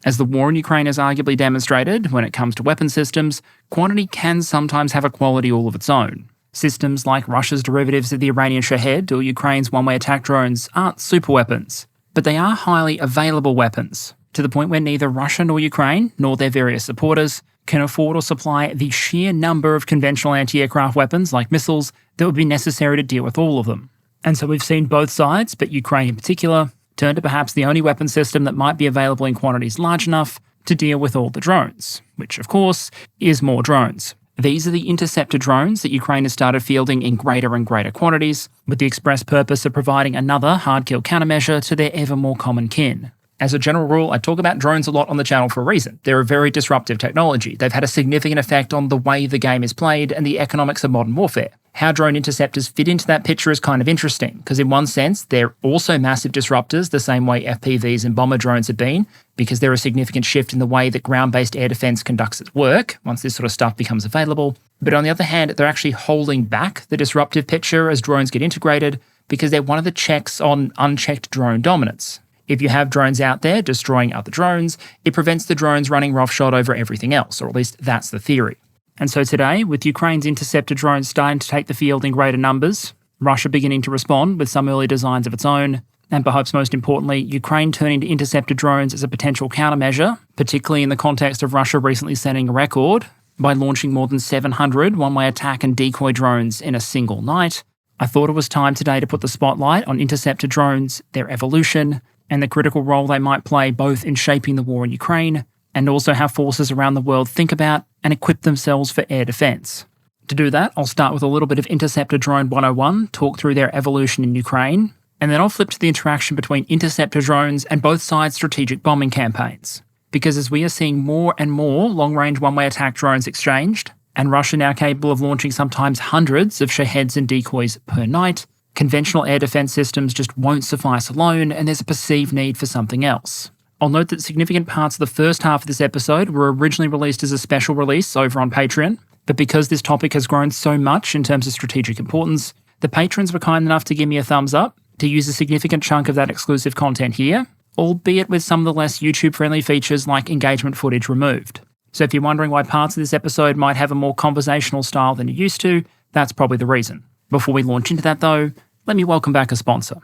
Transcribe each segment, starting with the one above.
As the war in Ukraine has arguably demonstrated, when it comes to weapon systems, quantity can sometimes have a quality all of its own. Systems like Russia's derivatives of the Iranian Shahed or Ukraine's one-way attack drones aren't superweapons, but they are highly available weapons, to the point where neither Russia nor Ukraine, nor their various supporters, can afford or supply the sheer number of conventional anti-aircraft weapons like missiles that would be necessary to deal with all of them. And so we've seen both sides, but Ukraine in particular, turn to perhaps the only weapon system that might be available in quantities large enough to deal with all the drones, which of course is more drones. These are the Interceptor drones that Ukraine has started fielding in greater and greater quantities, with the express purpose of providing another hard-kill countermeasure to their ever more common kin. As a general rule, I talk about drones a lot on the channel for a reason. They're a very disruptive technology. They've had a significant effect on the way the game is played and the economics of modern warfare. How drone interceptors fit into that picture is kind of interesting, because in one sense, they're also massive disruptors, the same way FPVs and bomber drones have been, because they're a significant shift in the way that ground-based air defense conducts its work once this sort of stuff becomes available. But on the other hand, they're actually holding back the disruptive picture as drones get integrated, because they're one of the checks on unchecked drone dominance. If you have drones out there destroying other drones, it prevents the drones running roughshod over everything else, or at least that's the theory. And so today, with Ukraine's Interceptor drones starting to take the field in greater numbers, Russia beginning to respond with some early designs of its own, and perhaps most importantly, Ukraine turning to Interceptor drones as a potential countermeasure, particularly in the context of Russia recently setting a record by launching more than 700 one-way attack and decoy drones in a single night, I thought it was time today to put the spotlight on Interceptor drones, their evolution, and the critical role they might play both in shaping the war in Ukraine and also how forces around the world think about and equip themselves for air defense. To do that, I'll start with a little bit of Interceptor Drone 101, talk through their evolution in Ukraine, and then I'll flip to the interaction between Interceptor drones and both sides' strategic bombing campaigns. Because as we are seeing more and more long-range one-way attack drones exchanged, and Russia now capable of launching sometimes hundreds of Shaheds and decoys per night, conventional air defense systems just won't suffice alone, and there's a perceived need for something else. I'll note that significant parts of the first half of this episode were originally released as a special release over on Patreon, but because this topic has grown so much in terms of strategic importance, the patrons were kind enough to give me a thumbs up to use a significant chunk of that exclusive content here, albeit with some of the less YouTube-friendly features like engagement footage removed. So if you're wondering why parts of this episode might have a more conversational style than you're used to, that's probably the reason. Before we launch into that though, let me welcome back a sponsor.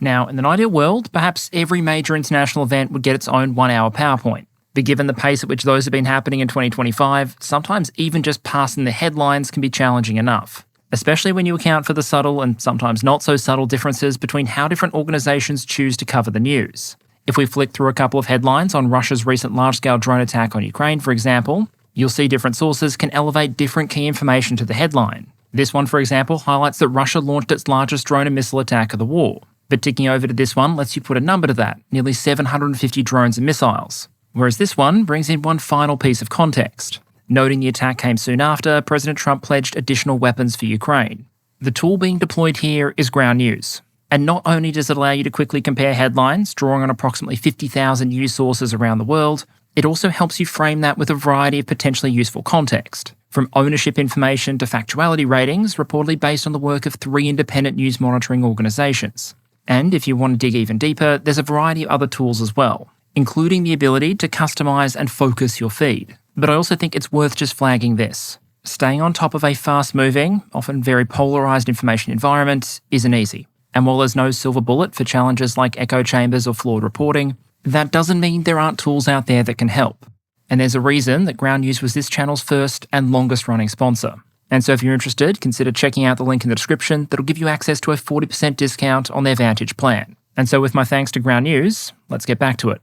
Now, in an ideal world, perhaps every major international event would get its own 1-hour PowerPoint. But given the pace at which those have been happening in 2025, sometimes even just passing the headlines can be challenging enough, especially when you account for the subtle and sometimes not so subtle differences between how different organisations choose to cover the news. If we flick through a couple of headlines on Russia's recent large-scale drone attack on Ukraine, for example, you'll see different sources can elevate different key information to the headline. This one, for example, highlights that Russia launched its largest drone and missile attack of the war. But ticking over to this one lets you put a number to that, nearly 750 drones and missiles. Whereas this one brings in one final piece of context. Noting the attack came soon after, President Trump pledged additional weapons for Ukraine. The tool being deployed here is ground news. And not only does it allow you to quickly compare headlines, drawing on approximately 50,000 news sources around the world, it also helps you frame that with a variety of potentially useful context. From ownership information to factuality ratings, reportedly based on the work of 3 independent news monitoring organisations. And if you want to dig even deeper, there's a variety of other tools as well, including the ability to customise and focus your feed. But I also think it's worth just flagging this. Staying on top of a fast-moving, often very polarised information environment isn't easy. And while there's no silver bullet for challenges like echo chambers or flawed reporting, that doesn't mean there aren't tools out there that can help. And there's a reason that Ground News was this channel's first and longest running sponsor. And so if you're interested, consider checking out the link in the description that'll give you access to a 40% discount on their Vantage plan. And so with my thanks to Ground News, let's get back to it.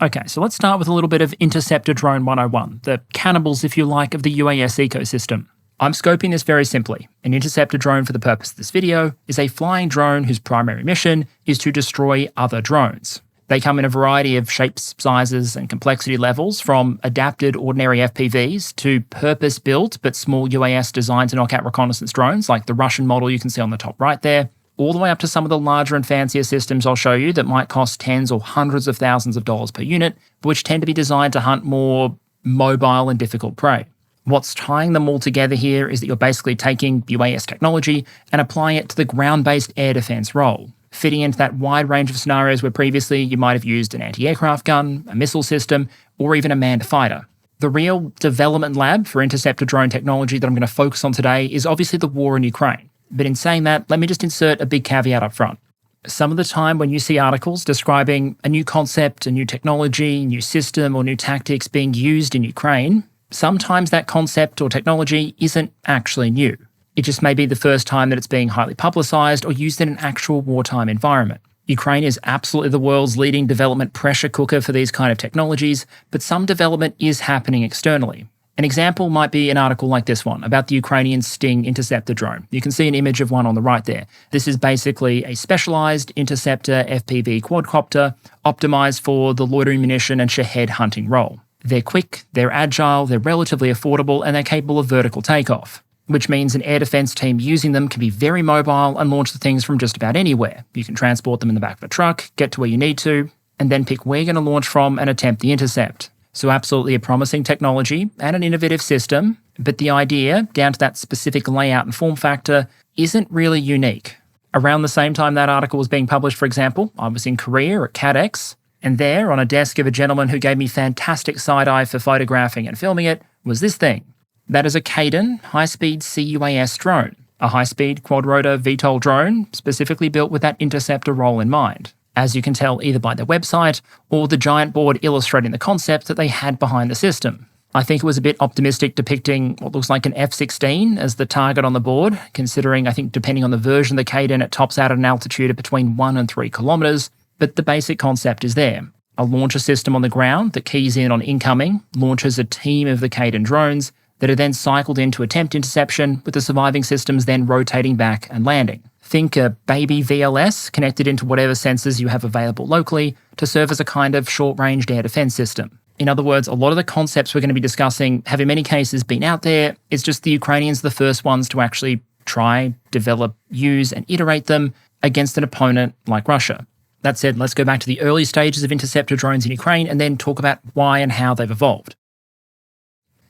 Okay, so let's start with a little bit of Interceptor Drone 101, the cannibals, if you like, of the UAS ecosystem. I'm scoping this very simply. An interceptor drone for the purpose of this video is a flying drone whose primary mission is to destroy other drones. They come in a variety of shapes, sizes, and complexity levels, from adapted ordinary FPVs to purpose-built but small UAS designed to knock out reconnaissance drones, like the Russian model you can see on the top right there, all the way up to some of the larger and fancier systems I'll show you that might cost tens or hundreds of thousands of dollars per unit, but which tend to be designed to hunt more mobile and difficult prey. What's tying them all together here is that you're basically taking UAS technology and applying it to the ground-based air defense role. fitting into that wide range of scenarios where previously you might have used an anti-aircraft gun, a missile system, or even a manned fighter. The real development lab for interceptor drone technology that I'm going to focus on today is obviously the war in Ukraine. But in saying that, let me just insert a big caveat up front. Some of the time when you see articles describing a new concept, a new technology, new system, or new tactics being used in Ukraine, sometimes that concept or technology isn't actually new. It just may be the first time that it's being highly publicised or used in an actual wartime environment. Ukraine is absolutely the world's leading development pressure cooker for these kind of technologies, but some development is happening externally. An example might be an article like this one about the Ukrainian Sting interceptor drone. You can see an image of one on the right there. This is basically a specialised interceptor FPV quadcopter optimised for the loitering munition and Shahed hunting role. They're quick, they're agile, they're relatively affordable, and they're capable of vertical takeoff, which means an air defence team using them can be very mobile and launch the things from just about anywhere. You can transport them in the back of a truck, get to where you need to, and then pick where you're going to launch from and attempt the intercept. So absolutely a promising technology and an innovative system, but the idea, down to that specific layout and form factor, isn't really unique. Around the same time that article was being published, for example, I was in Korea at CADEX, and there, on a desk of a gentleman who gave me fantastic side-eye for photographing and filming it, was this thing. That is a Kaiden high-speed CUAS drone, a high-speed quad-rotor VTOL drone specifically built with that interceptor role in mind, as you can tell either by their website or the giant board illustrating the concept that they had behind the system. I think it was a bit optimistic depicting what looks like an F-16 as the target on the board, considering I think depending on the version of the Kaiden it tops out at an altitude of between 1 and 3 kilometres, but the basic concept is there. A launcher system on the ground that keys in on incoming, launches a team of the Kaiden drones that are then cycled in to attempt interception, with the surviving systems then rotating back and landing. Think a baby VLS connected into whatever sensors you have available locally to serve as a kind of short-range air defence system. In other words, a lot of the concepts we're going to be discussing have in many cases been out there. It's just the Ukrainians are the first ones to actually try, develop, use and iterate them against an opponent like Russia. That said, let's go back to the early stages of interceptor drones in Ukraine and then talk about why and how they've evolved.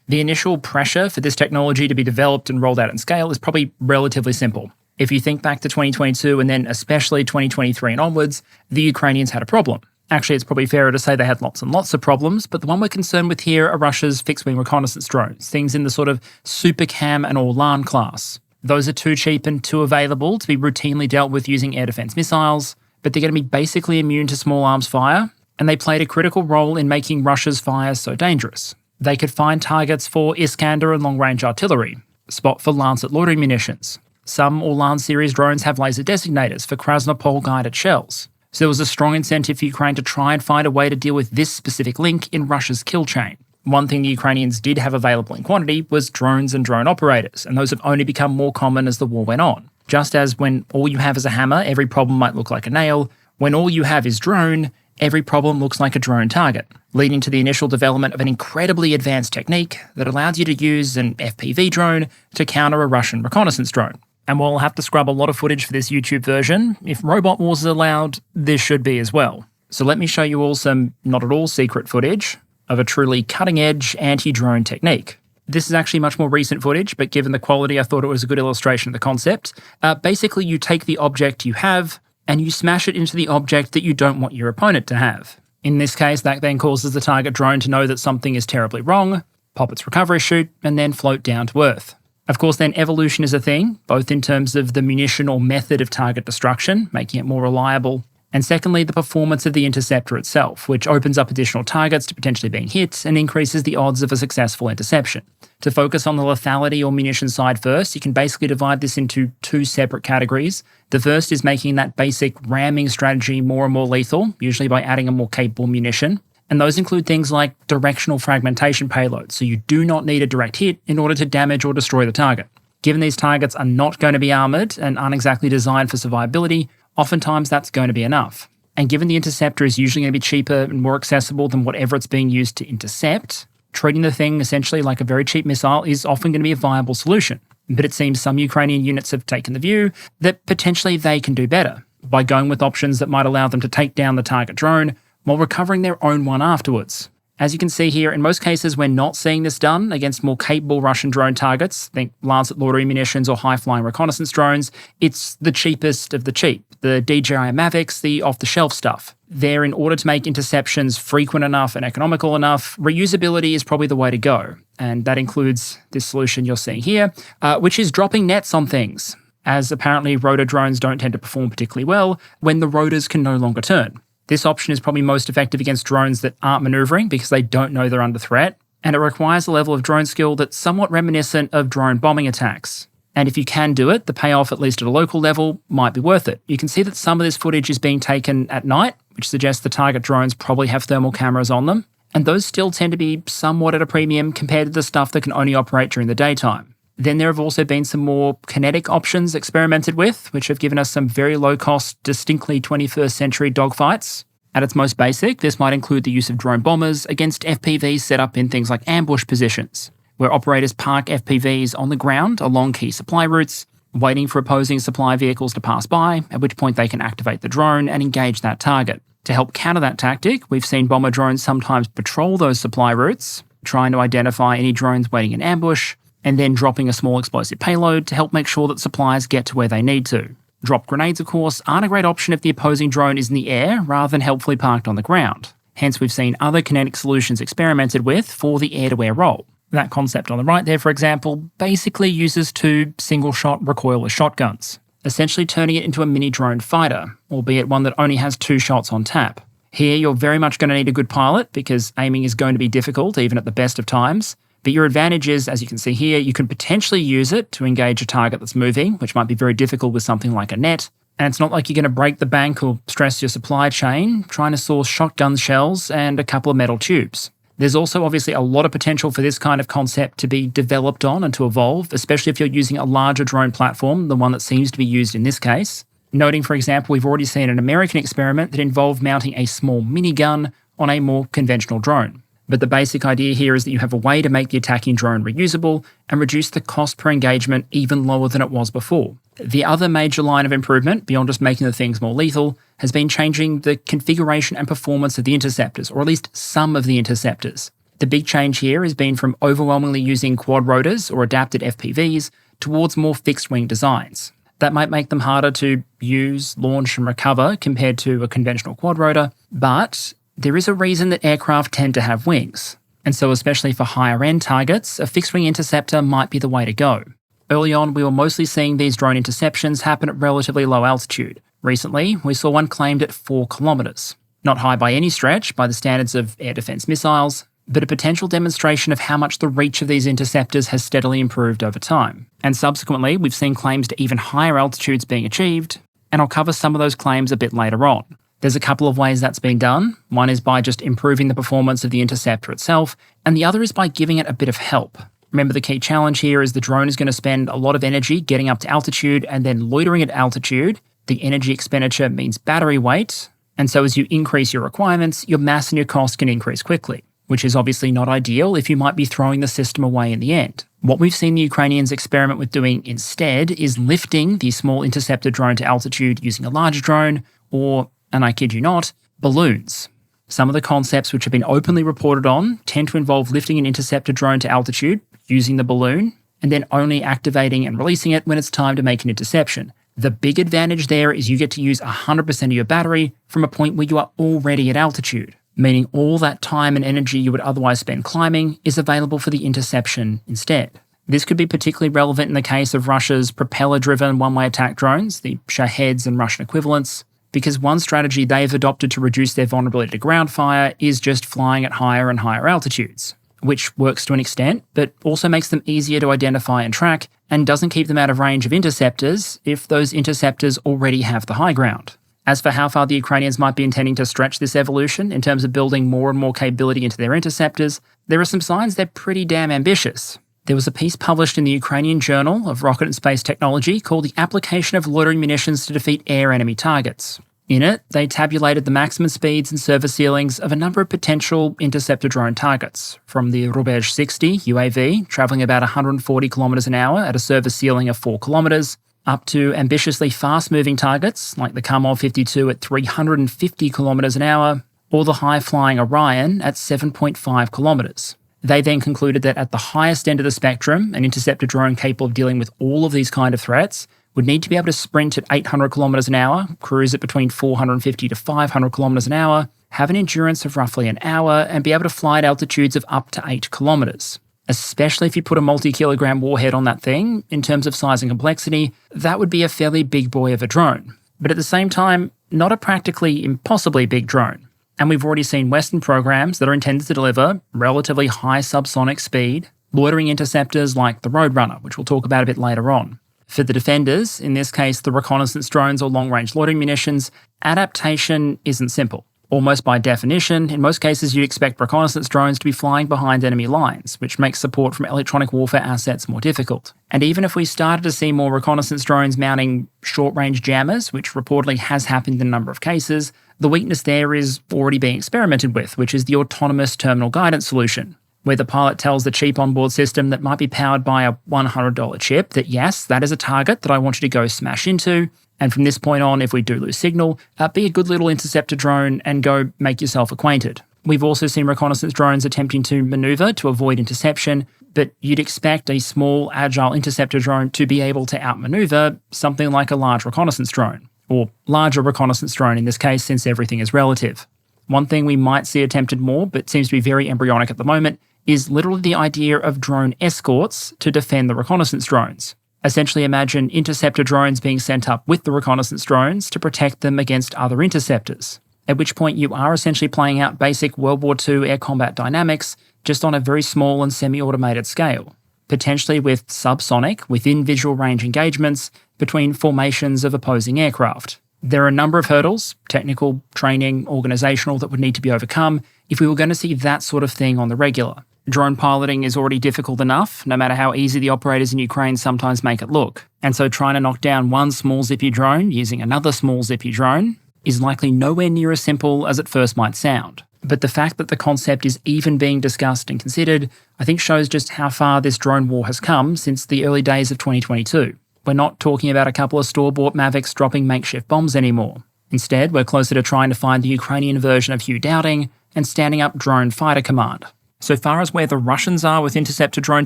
The initial pressure for this technology to be developed and rolled out in scale is probably relatively simple. If you think back to 2022 and then especially 2023 and onwards, the Ukrainians had a problem. Actually, it's probably fairer to say they had lots and lots of problems, but the one we're concerned with here are Russia's fixed-wing reconnaissance drones, things in the sort of Super Cam and Orlan class. Those are too cheap and too available to be routinely dealt with using air defence missiles, but they're going to be basically immune to small arms fire, and they played a critical role in making Russia's fires so dangerous. They could find targets for Iskander and long-range artillery, spot for Lancet loitering munitions. Some Orlan series drones have laser designators for Krasnopol-guided shells. So there was a strong incentive for Ukraine to try and find a way to deal with this specific link in Russia's kill chain. One thing the Ukrainians did have available in quantity was drones and drone operators, and those have only become more common as the war went on. Just as when all you have is a hammer, every problem might look like a nail, when all you have is drone, every problem looks like a drone target, leading to the initial development of an incredibly advanced technique that allows you to use an FPV drone to counter a Russian reconnaissance drone. And while I'll have to scrub a lot of footage for this YouTube version, if Robot Wars is allowed, this should be as well. So let me show you all some not at all secret footage of a truly cutting-edge anti-drone technique. This is actually much more recent footage, but given the quality, I thought it was a good illustration of the concept. Basically, you take the object you have, and you smash it into the object that you don't want your opponent to have. In this case, that then causes the target drone to know that something is terribly wrong, pop its recovery chute, and then float down to Earth. Of course, then evolution is a thing, both in terms of the munition or method of target destruction, making it more reliable, and secondly, the performance of the interceptor itself, which opens up additional targets to potentially being hit and increases the odds of a successful interception. To focus on the lethality or munition side first, you can basically divide this into two separate categories. The first is making that basic ramming strategy more and more lethal, usually by adding a more capable munition. And those include things like directional fragmentation payloads, so you do not need a direct hit in order to damage or destroy the target. Given these targets are not going to be armoured and aren't exactly designed for survivability, oftentimes that's going to be enough. And given the interceptor is usually going to be cheaper and more accessible than whatever it's being used to intercept, treating the thing essentially like a very cheap missile is often going to be a viable solution. But it seems some Ukrainian units have taken the view that potentially they can do better by going with options that might allow them to take down the target drone while recovering their own one afterwards. As you can see here, in most cases, we're not seeing this done against more capable Russian drone targets. Think Lancet loitering munitions or high-flying reconnaissance drones. It's the cheapest of the cheap, the DJI Mavics, the off-the-shelf stuff. There, in order to make interceptions frequent enough and economical enough, reusability is probably the way to go. And that includes this solution you're seeing here, which is dropping nets on things, as apparently rotor drones don't tend to perform particularly well when the rotors can no longer turn. This option is probably most effective against drones that aren't maneuvering because they don't know they're under threat, and it requires a level of drone skill that's somewhat reminiscent of drone bombing attacks. And if you can do it, the payoff, at least at a local level, might be worth it. You can see that some of this footage is being taken at night, which suggests the target drones probably have thermal cameras on them, and those still tend to be somewhat at a premium compared to the stuff that can only operate during the daytime. Then there have also been some more kinetic options experimented with, which have given us some very low-cost, distinctly 21st century dogfights. At its most basic, this might include the use of drone bombers against FPVs set up in things like ambush positions, where operators park FPVs on the ground along key supply routes, waiting for opposing supply vehicles to pass by, at which point they can activate the drone and engage that target. To help counter that tactic, we've seen bomber drones sometimes patrol those supply routes, trying to identify any drones waiting in ambush, and then dropping a small explosive payload to help make sure that supplies get to where they need to. Drop grenades, of course, aren't a great option if the opposing drone is in the air rather than helpfully parked on the ground. Hence, we've seen other kinetic solutions experimented with for the air-to-air role. That concept on the right there, for example, basically uses two single-shot recoilless shotguns, essentially turning it into a mini drone fighter, albeit one that only has 2 shots on tap. Here, you're very much going to need a good pilot because aiming is going to be difficult even at the best of times. But your advantage is, as you can see here, you can potentially use it to engage a target that's moving, which might be very difficult with something like a net. And it's not like you're going to break the bank or stress your supply chain trying to source shotgun shells and a couple of metal tubes. There's also obviously a lot of potential for this kind of concept to be developed on and to evolve, especially if you're using a larger drone platform, the one that seems to be used in this case. Noting, for example, we've already seen an American experiment that involved mounting a small minigun on a more conventional drone. But the basic idea here is that you have a way to make the attacking drone reusable and reduce the cost per engagement even lower than it was before. The other major line of improvement, beyond just making the things more lethal, has been changing the configuration and performance of the interceptors, or at least some of the interceptors. The big change here has been from overwhelmingly using quad rotors or adapted FPVs towards more fixed-wing designs. That might make them harder to use, launch and recover compared to a conventional quad rotor, but there is a reason that aircraft tend to have wings, and so especially for higher-end targets, a fixed-wing interceptor might be the way to go. Early on, we were mostly seeing these drone interceptions happen at relatively low altitude. Recently, we saw one claimed at 4 kilometres. Not high by any stretch by the standards of air defence missiles, but a potential demonstration of how much the reach of these interceptors has steadily improved over time. And subsequently, we've seen claims to even higher altitudes being achieved, and I'll cover some of those claims a bit later on. There's a couple of ways that's been done. One is by just improving the performance of the interceptor itself, and the other is by giving it a bit of help. Remember, the key challenge here is the drone is going to spend a lot of energy getting up to altitude and then loitering at altitude. The energy expenditure means battery weight, and so as you increase your requirements, your mass and your cost can increase quickly, which is obviously not ideal if you might be throwing the system away in the end. What we've seen the Ukrainians experiment with doing instead is lifting the small interceptor drone to altitude using a larger drone, or, and I kid you not, balloons. Some of the concepts which have been openly reported on tend to involve lifting an interceptor drone to altitude, using the balloon, and then only activating and releasing it when it's time to make an interception. The big advantage there is you get to use 100% of your battery from a point where you are already at altitude, meaning all that time and energy you would otherwise spend climbing is available for the interception instead. This could be particularly relevant in the case of Russia's propeller-driven one-way attack drones, the Shaheds and Russian equivalents, because one strategy they've adopted to reduce their vulnerability to ground fire is just flying at higher and higher altitudes, which works to an extent, but also makes them easier to identify and track, and doesn't keep them out of range of interceptors if those interceptors already have the high ground. As for how far the Ukrainians might be intending to stretch this evolution in terms of building more and more capability into their interceptors, there are some signs they're pretty damn ambitious. There was a piece published in the Ukrainian Journal of Rocket and Space Technology called The Application of Loitering Munitions to Defeat Air Enemy Targets. In it, they tabulated the maximum speeds and service ceilings of a number of potential interceptor drone targets, from the Rubej 60 UAV, travelling about 140 kilometres an hour at a service ceiling of 4 kilometres, up to ambitiously fast-moving targets like the Kamov 52 at 350 kilometres an hour, or the high-flying Orion at 7.5 kilometres. They then concluded that at the highest end of the spectrum, an interceptor drone capable of dealing with all of these kind of threats would need to be able to sprint at 800 kilometres an hour, cruise at between 450 to 500 kilometres an hour, have an endurance of roughly an hour, and be able to fly at altitudes of up to 8 kilometres. Especially if you put a multi-kilogram warhead on that thing, in terms of size and complexity, that would be a fairly big boy of a drone. But at the same time, not a practically impossibly big drone. And we've already seen Western programs that are intended to deliver relatively high subsonic speed, loitering interceptors like the Roadrunner, which we'll talk about a bit later on. For the defenders, in this case the reconnaissance drones or long-range loitering munitions, adaptation isn't simple. Almost by definition, in most cases you'd expect reconnaissance drones to be flying behind enemy lines, which makes support from electronic warfare assets more difficult. And even if we started to see more reconnaissance drones mounting short-range jammers, which reportedly has happened in a number of cases, the weakness there is already being experimented with, which is the autonomous terminal guidance solution, where the pilot tells the cheap onboard system that might be powered by a $100 chip that yes, that is a target that I want you to go smash into, and from this point on, if we do lose signal, be a good little interceptor drone and go make yourself acquainted. We've also seen reconnaissance drones attempting to maneuver to avoid interception, but you'd expect a small, agile interceptor drone to be able to outmaneuver something like a large reconnaissance drone, or larger reconnaissance drone in this case, since everything is relative. One thing we might see attempted more, but seems to be very embryonic at the moment, is literally the idea of drone escorts to defend the reconnaissance drones. Essentially imagine interceptor drones being sent up with the reconnaissance drones to protect them against other interceptors, at which point you are essentially playing out basic World War II air combat dynamics, just on a very small and semi-automated scale, potentially with subsonic, within visual range engagements between formations of opposing aircraft. There are a number of hurdles, technical, training, organisational, that would need to be overcome if we were going to see that sort of thing on the regular. Drone piloting is already difficult enough, no matter how easy the operators in Ukraine sometimes make it look. And so trying to knock down one small zippy drone using another small zippy drone is likely nowhere near as simple as it first might sound. But the fact that the concept is even being discussed and considered, I think shows just how far this drone war has come since the early days of 2022. We're not talking about a couple of store-bought Mavics dropping makeshift bombs anymore. Instead, we're closer to trying to find the Ukrainian version of Hugh Dowding and standing up Drone Fighter Command. So far as where the Russians are with interceptor drone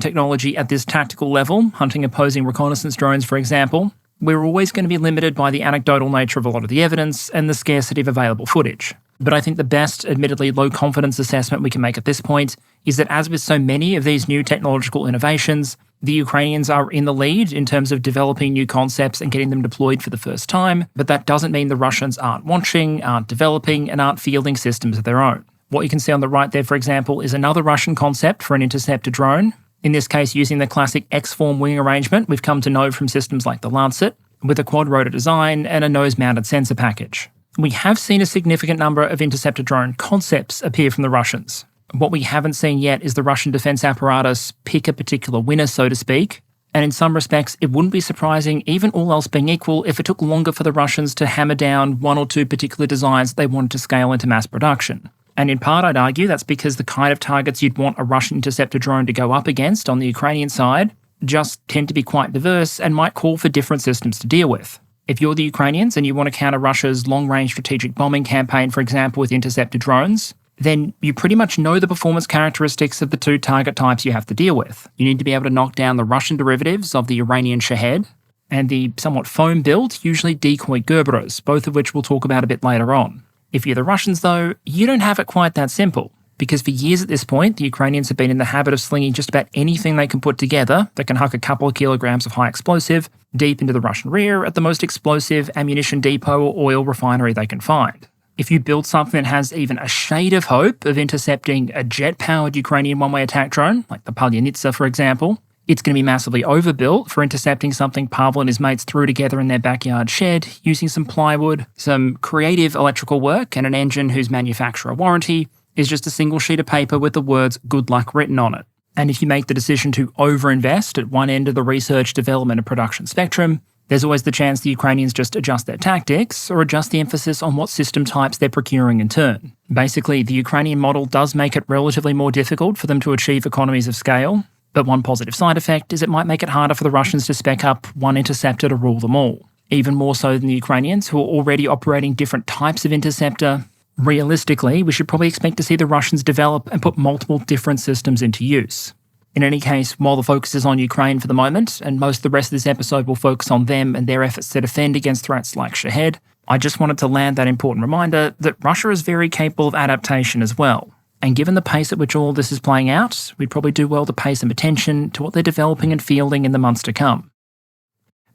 technology at this tactical level, hunting opposing reconnaissance drones for example, we're always going to be limited by the anecdotal nature of a lot of the evidence and the scarcity of available footage. But I think the best, admittedly low-confidence assessment we can make at this point is that as with so many of these new technological innovations, the Ukrainians are in the lead in terms of developing new concepts and getting them deployed for the first time, but that doesn't mean the Russians aren't watching, aren't developing, and aren't fielding systems of their own. What you can see on the right there, for example, is another Russian concept for an interceptor drone. In this case, using the classic X-form wing arrangement we've come to know from systems like the Lancet, with a quad-rotor design and a nose-mounted sensor package. We have seen a significant number of interceptor drone concepts appear from the Russians. What we haven't seen yet is the Russian defense apparatus pick a particular winner, so to speak, and in some respects it wouldn't be surprising, even all else being equal, if it took longer for the Russians to hammer down one or two particular designs they wanted to scale into mass production. And in part, I'd argue that's because the kind of targets you'd want a Russian interceptor drone to go up against on the Ukrainian side just tend to be quite diverse and might call for different systems to deal with. If you're the Ukrainians and you want to counter Russia's long-range strategic bombing campaign, for example, with interceptor drones, then you pretty much know the performance characteristics of the two target types you have to deal with. You need to be able to knock down the Russian derivatives of the Iranian Shahed and the somewhat foam-built, usually decoy Gerberas, both of which we'll talk about a bit later on. If you're the Russians, though, you don't have it quite that simple, because for years at this point, the Ukrainians have been in the habit of slinging just about anything they can put together that can huck a couple of kilograms of high explosive deep into the Russian rear at the most explosive ammunition depot or oil refinery they can find. If you build something that has even a shade of hope of intercepting a jet-powered Ukrainian one-way attack drone, like the Palyanitsa, for example, it's going to be massively overbuilt for intercepting something Pavel and his mates threw together in their backyard shed using some plywood, some creative electrical work, and an engine whose manufacturer warranty is just a single sheet of paper with the words "good luck" written on it. And if you make the decision to overinvest at one end of the research, development, and production spectrum, there's always the chance the Ukrainians just adjust their tactics or adjust the emphasis on what system types they're procuring in turn. Basically, the Ukrainian model does make it relatively more difficult for them to achieve economies of scale, but one positive side effect is it might make it harder for the Russians to spec up one interceptor to rule them all, even more so than the Ukrainians, who are already operating different types of interceptor, Realistically, we should probably expect to see the Russians develop and put multiple different systems into use. In any case, while the focus is on Ukraine for the moment, and most of the rest of this episode will focus on them and their efforts to defend against threats like Shahed, I just wanted to land that important reminder that Russia is very capable of adaptation as well. And given the pace at which all this is playing out, we'd probably do well to pay some attention to what they're developing and fielding in the months to come.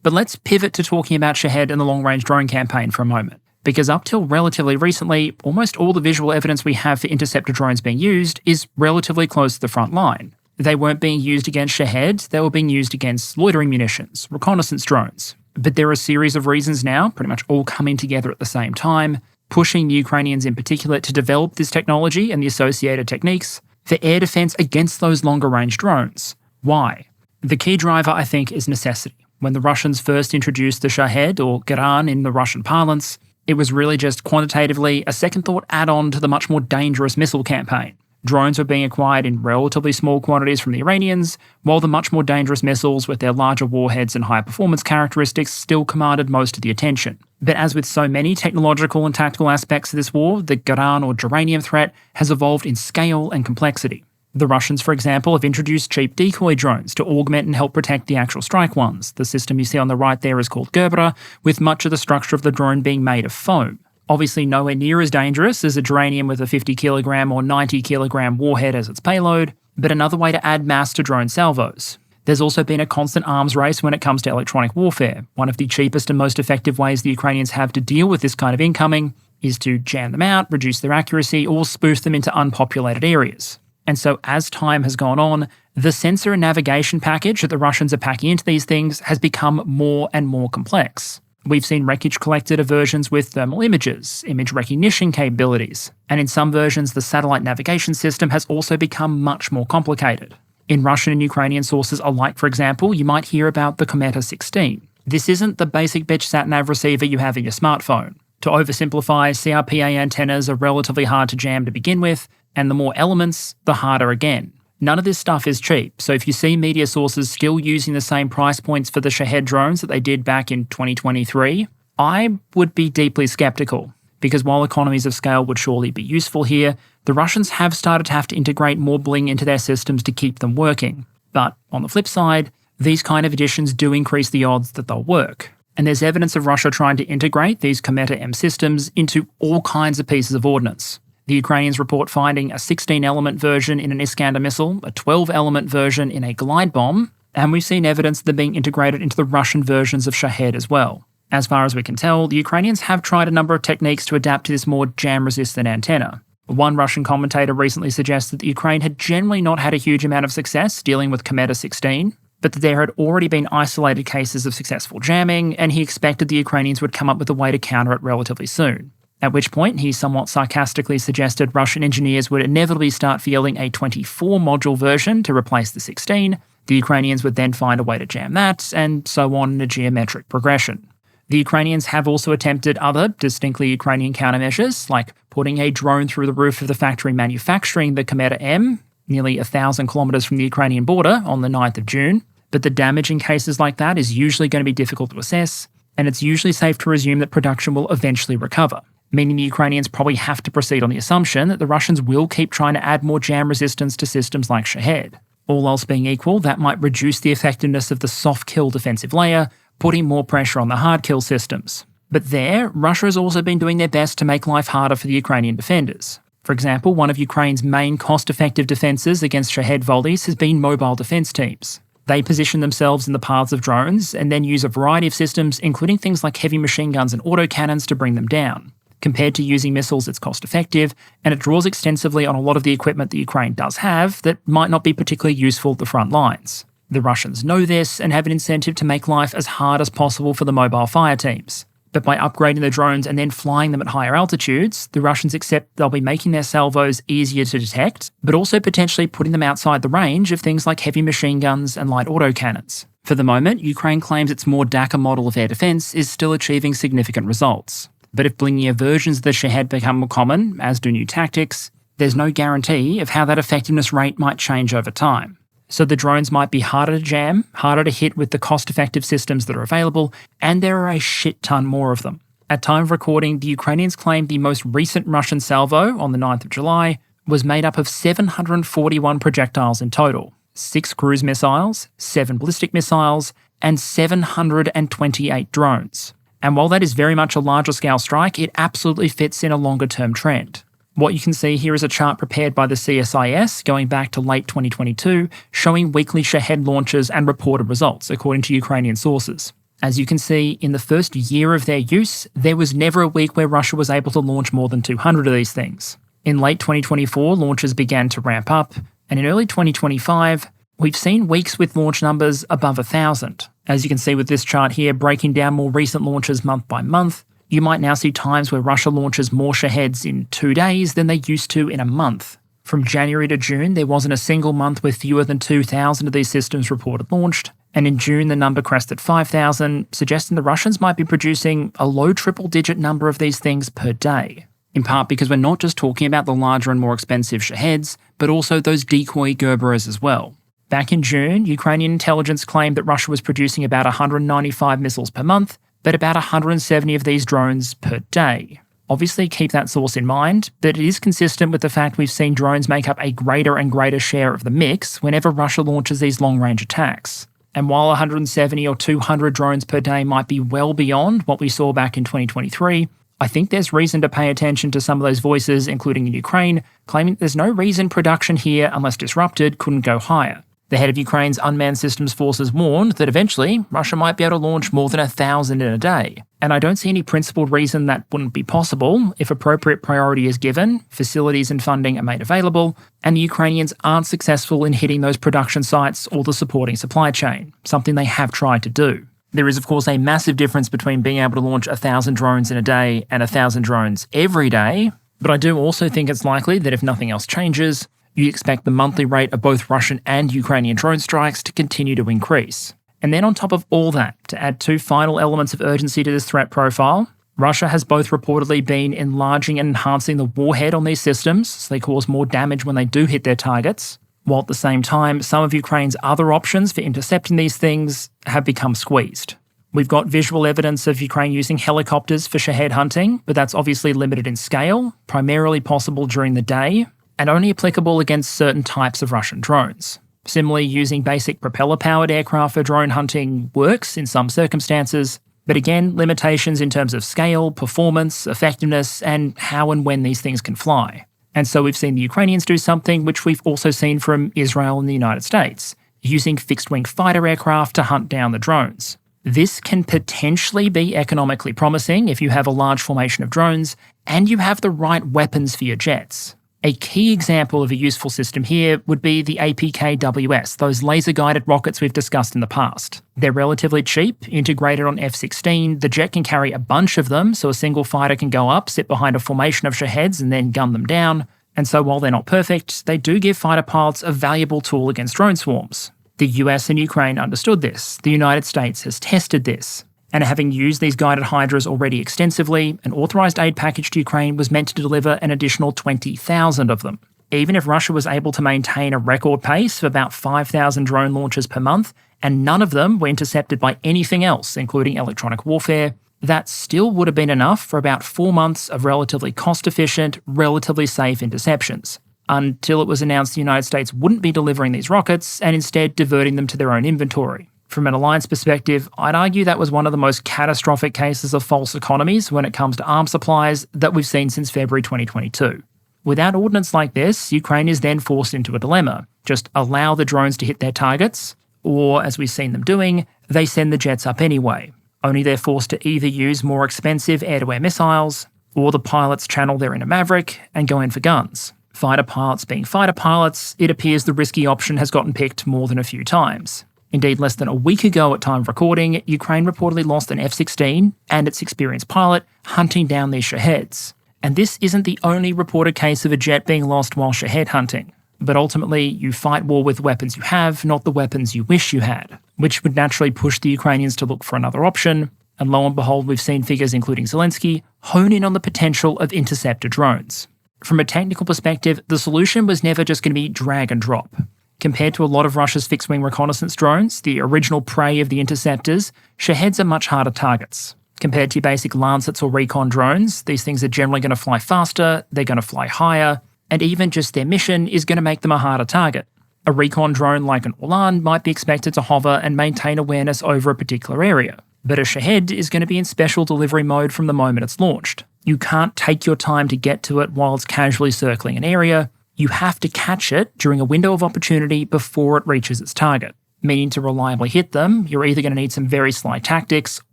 But let's pivot to talking about Shahed and the long-range drone campaign for a moment. Because up till relatively recently, almost all the visual evidence we have for interceptor drones being used is relatively close to the front line. They weren't being used against Shahed, they were being used against loitering munitions, reconnaissance drones. But there are a series of reasons now, pretty much all coming together at the same time, pushing the Ukrainians in particular to develop this technology and the associated techniques for air defense against those longer-range drones. Why? The key driver, I think, is necessity. When the Russians first introduced the Shahed, or Garan in the Russian parlance, it was really just quantitatively a second-thought add-on to the much more dangerous missile campaign. Drones were being acquired in relatively small quantities from the Iranians, while the much more dangerous missiles with their larger warheads and higher performance characteristics still commanded most of the attention. But as with so many technological and tactical aspects of this war, the Garan or geranium threat has evolved in scale and complexity. The Russians, for example, have introduced cheap decoy drones to augment and help protect the actual strike ones. The system you see on the right there is called Gerbera, with much of the structure of the drone being made of foam. Obviously nowhere near as dangerous as a geranium with a 50 kilogram or 90 kilogram warhead as its payload, but another way to add mass to drone salvos. There's also been a constant arms race when it comes to electronic warfare. One of the cheapest and most effective ways the Ukrainians have to deal with this kind of incoming is to jam them out, reduce their accuracy, or spoof them into unpopulated areas. And so as time has gone on, the sensor and navigation package that the Russians are packing into these things has become more and more complex. We've seen wreckage collected of versions with thermal images, image recognition capabilities, and in some versions the satellite navigation system has also become much more complicated. In Russian and Ukrainian sources alike, for example, you might hear about the Kometa 16. This isn't the basic bitch sat-nav receiver you have in your smartphone. To oversimplify, CRPA antennas are relatively hard to jam to begin with, and the more elements, the harder again. None of this stuff is cheap, so if you see media sources still using the same price points for the Shahed drones that they did back in 2023, I would be deeply skeptical, because while economies of scale would surely be useful here, the Russians have started to have to integrate more bling into their systems to keep them working. But on the flip side, these kind of additions do increase the odds that they'll work. And there's evidence of Russia trying to integrate these Kometa M systems into all kinds of pieces of ordnance. The Ukrainians report finding a 16-element version in an Iskander missile, a 12-element version in a glide bomb, and we've seen evidence of them being integrated into the Russian versions of Shahed as well. As far as we can tell, the Ukrainians have tried a number of techniques to adapt to this more jam-resistant antenna. One Russian commentator recently suggested that Ukraine had generally not had a huge amount of success dealing with Kometa 16, but that there had already been isolated cases of successful jamming, and he expected the Ukrainians would come up with a way to counter it relatively soon. At which point, he somewhat sarcastically suggested Russian engineers would inevitably start fielding a 24-module version to replace the 16, the Ukrainians would then find a way to jam that, and so on in a geometric progression. The Ukrainians have also attempted other distinctly Ukrainian countermeasures, like putting a drone through the roof of the factory manufacturing the Kometa M, nearly 1,000 kilometres from the Ukrainian border, on the 9th of June. But the damage in cases like that is usually going to be difficult to assess, and it's usually safe to assume that production will eventually recover, meaning the Ukrainians probably have to proceed on the assumption that the Russians will keep trying to add more jam resistance to systems like Shahed. All else being equal, that might reduce the effectiveness of the soft kill defensive layer, putting more pressure on the hard kill systems. But there, Russia has also been doing their best to make life harder for the Ukrainian defenders. For example, one of Ukraine's main cost-effective defences against Shahed volleys has been mobile defence teams. They position themselves in the paths of drones and then use a variety of systems, including things like heavy machine guns and autocannons, to bring them down. Compared to using missiles, it's cost-effective, and it draws extensively on a lot of the equipment that Ukraine does have that might not be particularly useful at the front lines. The Russians know this and have an incentive to make life as hard as possible for the mobile fire teams. But by upgrading the drones and then flying them at higher altitudes, the Russians accept they'll be making their salvos easier to detect, but also potentially putting them outside the range of things like heavy machine guns and light autocannons. For the moment, Ukraine claims its more DACA model of air defense is still achieving significant results. But if blingier versions of the Shahed become more common, as do new tactics, there's no guarantee of how that effectiveness rate might change over time. So the drones might be harder to jam, harder to hit with the cost-effective systems that are available, and there are a shit ton more of them. At time of recording, the Ukrainians claim the most recent Russian salvo on the 9th of July was made up of 741 projectiles in total, 6 cruise missiles, 7 ballistic missiles, and 728 drones. And while that is very much a larger scale strike, it absolutely fits in a longer term trend. What you can see here is a chart prepared by the CSIS going back to late 2022, showing weekly Shahed launches and reported results, according to Ukrainian sources. As you can see, in the first year of their use, there was never a week where Russia was able to launch more than 200 of these things. In late 2024, launches began to ramp up, and in early 2025, we've seen weeks with launch numbers above 1,000. As you can see with this chart here, breaking down more recent launches month by month, you might now see times where Russia launches more Shaheds in 2 days than they used to in a month. From January to June, there wasn't a single month with fewer than 2,000 of these systems reported launched, and in June the number crested 5,000, suggesting the Russians might be producing a low triple-digit number of these things per day. In part because we're not just talking about the larger and more expensive Shaheds, but also those decoy Gerberers as well. Back in June, Ukrainian intelligence claimed that Russia was producing about 195 missiles per month, but about 170 of these drones per day. Obviously, keep that source in mind, but it is consistent with the fact we've seen drones make up a greater and greater share of the mix whenever Russia launches these long-range attacks. And while 170 or 200 drones per day might be well beyond what we saw back in 2023, I think there's reason to pay attention to some of those voices, including in Ukraine, claiming there's no reason production here, unless disrupted, couldn't go higher. The head of Ukraine's unmanned systems forces warned that eventually Russia might be able to launch more than 1,000 in a day. And I don't see any principled reason that wouldn't be possible if appropriate priority is given, facilities and funding are made available, and the Ukrainians aren't successful in hitting those production sites or the supporting supply chain, something they have tried to do. There is, of course, a massive difference between being able to launch 1,000 drones in a day and 1,000 drones every day, but I do also think it's likely that if nothing else changes, you expect the monthly rate of both Russian and Ukrainian drone strikes to continue to increase. And then on top of all that, to add 2 final elements of urgency to this threat profile, Russia has both reportedly been enlarging and enhancing the warhead on these systems, so they cause more damage when they do hit their targets, while at the same time, some of Ukraine's other options for intercepting these things have become squeezed. We've got visual evidence of Ukraine using helicopters for Shahed hunting, but that's obviously limited in scale, primarily possible during the day, and only applicable against certain types of Russian drones. Similarly, using basic propeller-powered aircraft for drone hunting works in some circumstances, but again, limitations in terms of scale, performance, effectiveness, and how and when these things can fly. And so we've seen the Ukrainians do something which we've also seen from Israel and the United States, using fixed-wing fighter aircraft to hunt down the drones. This can potentially be economically promising if you have a large formation of drones and you have the right weapons for your jets. A key example of a useful system here would be the APKWS, those laser-guided rockets we've discussed in the past. They're relatively cheap, integrated on F-16, the jet can carry a bunch of them, so a single fighter can go up, sit behind a formation of Shaheds and then gun them down. And so while they're not perfect, they do give fighter pilots a valuable tool against drone swarms. The US and Ukraine understood this, the United States has tested this. And having used these guided Hydras already extensively, an authorised aid package to Ukraine was meant to deliver an additional 20,000 of them. Even if Russia was able to maintain a record pace of about 5,000 drone launches per month, and none of them were intercepted by anything else, including electronic warfare, that still would have been enough for about 4 months of relatively cost-efficient, relatively safe interceptions, until it was announced the United States wouldn't be delivering these rockets and instead diverting them to their own inventory. From an alliance perspective, I'd argue that was one of the most catastrophic cases of false economies when it comes to arms supplies that we've seen since February 2022. Without ordnance like this, Ukraine is then forced into a dilemma. Just allow the drones to hit their targets, or, as we've seen them doing, they send the jets up anyway. Only they're forced to either use more expensive air-to-air missiles, or the pilots channel their inner maverick and go in for guns. Fighter pilots being fighter pilots, it appears the risky option has gotten picked more than a few times. Indeed, less than a week ago at time of recording, Ukraine reportedly lost an F-16 and its experienced pilot hunting down these Shaheds. And this isn't the only reported case of a jet being lost while Shahed hunting. But ultimately, you fight war with weapons you have, not the weapons you wish you had, which would naturally push the Ukrainians to look for another option. And lo and behold, we've seen figures including Zelensky hone in on the potential of interceptor drones. From a technical perspective, the solution was never just going to be drag and drop. Compared to a lot of Russia's fixed-wing reconnaissance drones, the original prey of the interceptors, Shaheds are much harder targets. Compared to your basic Lancets or Recon drones, these things are generally going to fly faster, they're going to fly higher, and even just their mission is going to make them a harder target. A Recon drone like an Orlan might be expected to hover and maintain awareness over a particular area, but a Shahed is going to be in special delivery mode from the moment it's launched. You can't take your time to get to it while it's casually circling an area. You have to catch it during a window of opportunity before it reaches its target. Meaning to reliably hit them, you're either going to need some very sly tactics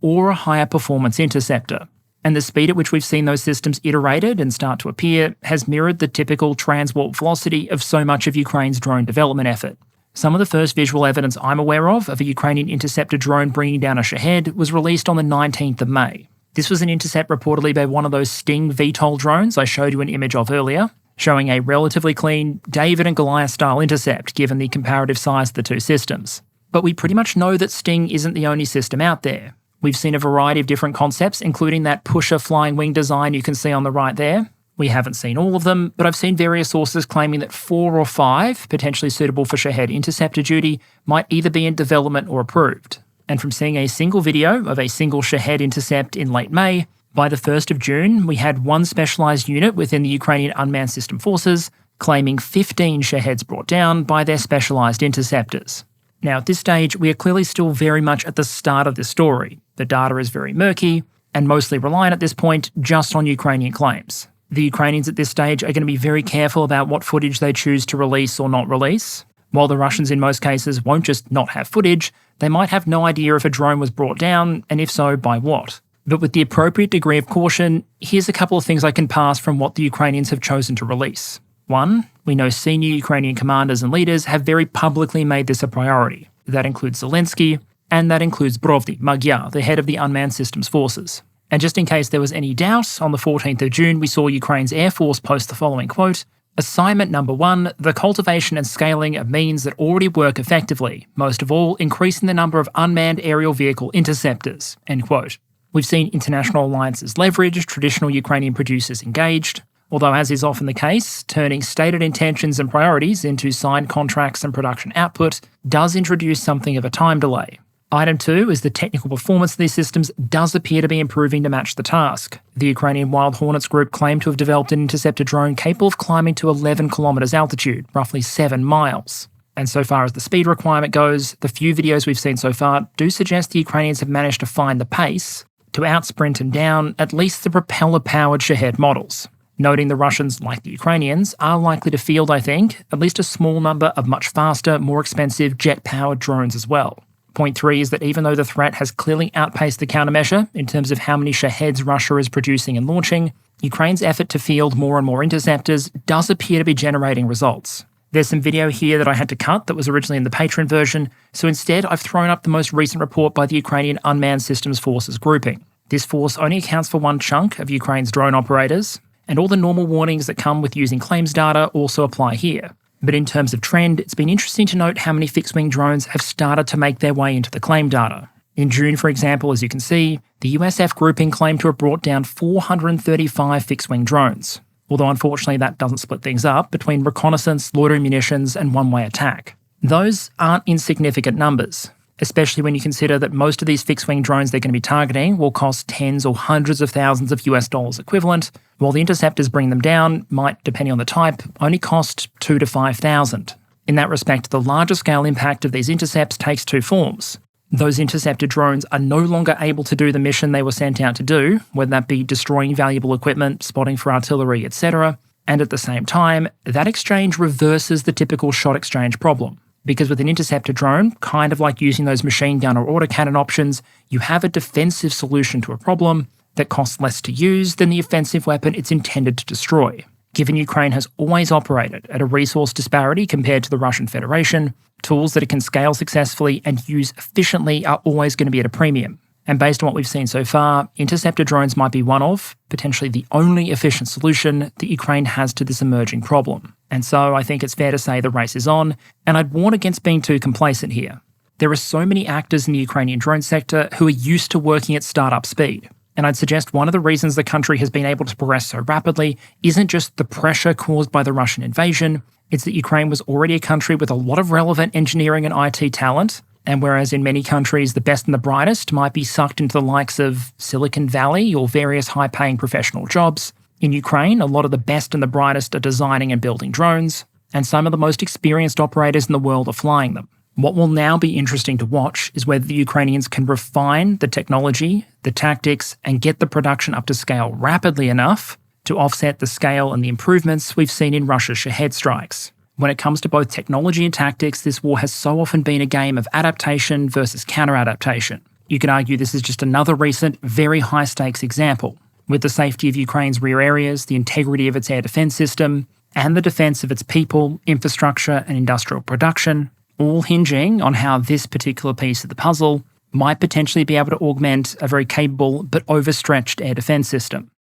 or a higher performance interceptor. And the speed at which we've seen those systems iterated and start to appear has mirrored the typical transwarp velocity of so much of Ukraine's drone development effort. Some of the first visual evidence I'm aware of a Ukrainian interceptor drone bringing down a Shahed was released on the 19th of May. This was an intercept reportedly by one of those Sting VTOL drones I showed you an image of earlier, showing a relatively clean David and Goliath-style intercept given the comparative size of the two systems. But we pretty much know that Sting isn't the only system out there. We've seen a variety of different concepts, including that pusher flying wing design you can see on the right there. We haven't seen all of them, but I've seen various sources claiming that 4 or 5, potentially suitable for Shahed interceptor duty, might either be in development or approved. And from seeing a single video of a single Shahed intercept in late May, by the 1st of June, we had one specialised unit within the Ukrainian Unmanned System Forces claiming 15 Shaheds brought down by their specialised interceptors. Now, at this stage, we are clearly still very much at the start of this story. The data is very murky and mostly reliant at this point just on Ukrainian claims. The Ukrainians at this stage are going to be very careful about what footage they choose to release or not release. While the Russians in most cases won't just not have footage, they might have no idea if a drone was brought down, and if so, by what. But with the appropriate degree of caution, here's a couple of things I can pass from what the Ukrainians have chosen to release. 1, we know senior Ukrainian commanders and leaders have very publicly made this a priority. That includes Zelensky, and that includes Brovdi Magyar, the head of the Unmanned Systems Forces. And just in case there was any doubt, on the 14th of June we saw Ukraine's Air Force post the following quote, "Assignment number 1, the cultivation and scaling of means that already work effectively, most of all increasing the number of unmanned aerial vehicle interceptors." End quote. We've seen international alliances leveraged, traditional Ukrainian producers engaged, although as is often the case, turning stated intentions and priorities into signed contracts and production output does introduce something of a time delay. Item 2 is the technical performance of these systems does appear to be improving to match the task. The Ukrainian Wild Hornets group claimed to have developed an interceptor drone capable of climbing to 11 kilometres altitude, roughly 7 miles. And so far as the speed requirement goes, the few videos we've seen so far do suggest the Ukrainians have managed to find the pace to outsprint and down at least the propeller-powered Shahed models. Noting the Russians, like the Ukrainians, are likely to field, I think, at least a small number of much faster, more expensive jet-powered drones as well. Point 3 is that even though the threat has clearly outpaced the countermeasure in terms of how many Shaheds Russia is producing and launching, Ukraine's effort to field more and more interceptors does appear to be generating results. There's some video here that I had to cut that was originally in the Patreon version, so instead I've thrown up the most recent report by the Ukrainian Unmanned Systems Forces grouping. This force only accounts for one chunk of Ukraine's drone operators, and all the normal warnings that come with using claims data also apply here. But in terms of trend, it's been interesting to note how many fixed-wing drones have started to make their way into the claim data. In June, for example, as you can see, the USF grouping claimed to have brought down 435 fixed-wing drones, although unfortunately that doesn't split things up between reconnaissance, loitering munitions, and one-way attack. Those aren't insignificant numbers, especially when you consider that most of these fixed-wing drones they're going to be targeting will cost tens or hundreds of thousands of US dollars equivalent, while the interceptors bringing them down might, depending on the type, only cost $2,000 to $5,000. In that respect, the larger scale impact of these intercepts takes two forms. Those interceptor drones are no longer able to do the mission they were sent out to do, whether that be destroying valuable equipment, spotting for artillery, etc. And at the same time, that exchange reverses the typical shot exchange problem. Because with an interceptor drone, kind of like using those machine gun or autocannon options, you have a defensive solution to a problem that costs less to use than the offensive weapon it's intended to destroy. Given Ukraine has always operated at a resource disparity compared to the Russian Federation, tools that it can scale successfully and use efficiently are always going to be at a premium. And based on what we've seen so far, interceptor drones might be one of, potentially the only efficient solution that Ukraine has to this emerging problem. And so I think it's fair to say the race is on, and I'd warn against being too complacent here. There are so many actors in the Ukrainian drone sector who are used to working at startup speed. And I'd suggest one of the reasons the country has been able to progress so rapidly isn't just the pressure caused by the Russian invasion, it's that Ukraine was already a country with a lot of relevant engineering and IT talent, And whereas in many countries the best and the brightest might be sucked into the likes of Silicon Valley or various high-paying professional jobs, in Ukraine a lot of the best and the brightest are designing and building drones, and some of the most experienced operators in the world are flying them. What will now be interesting to watch is whether the Ukrainians can refine the technology, the tactics, and get the production up to scale rapidly enough to offset the scale and the improvements we've seen in Russia's Shahed strikes. When it comes to both technology and tactics, this war has so often been a game of adaptation versus counter-adaptation. You could argue this is just another recent, very high-stakes example, with the safety of Ukraine's rear areas, the integrity of its air defence system, and the defence of its people, infrastructure, and industrial production, all hinging on how this particular piece of the puzzle might potentially be able to augment a very capable but overstretched air defence system.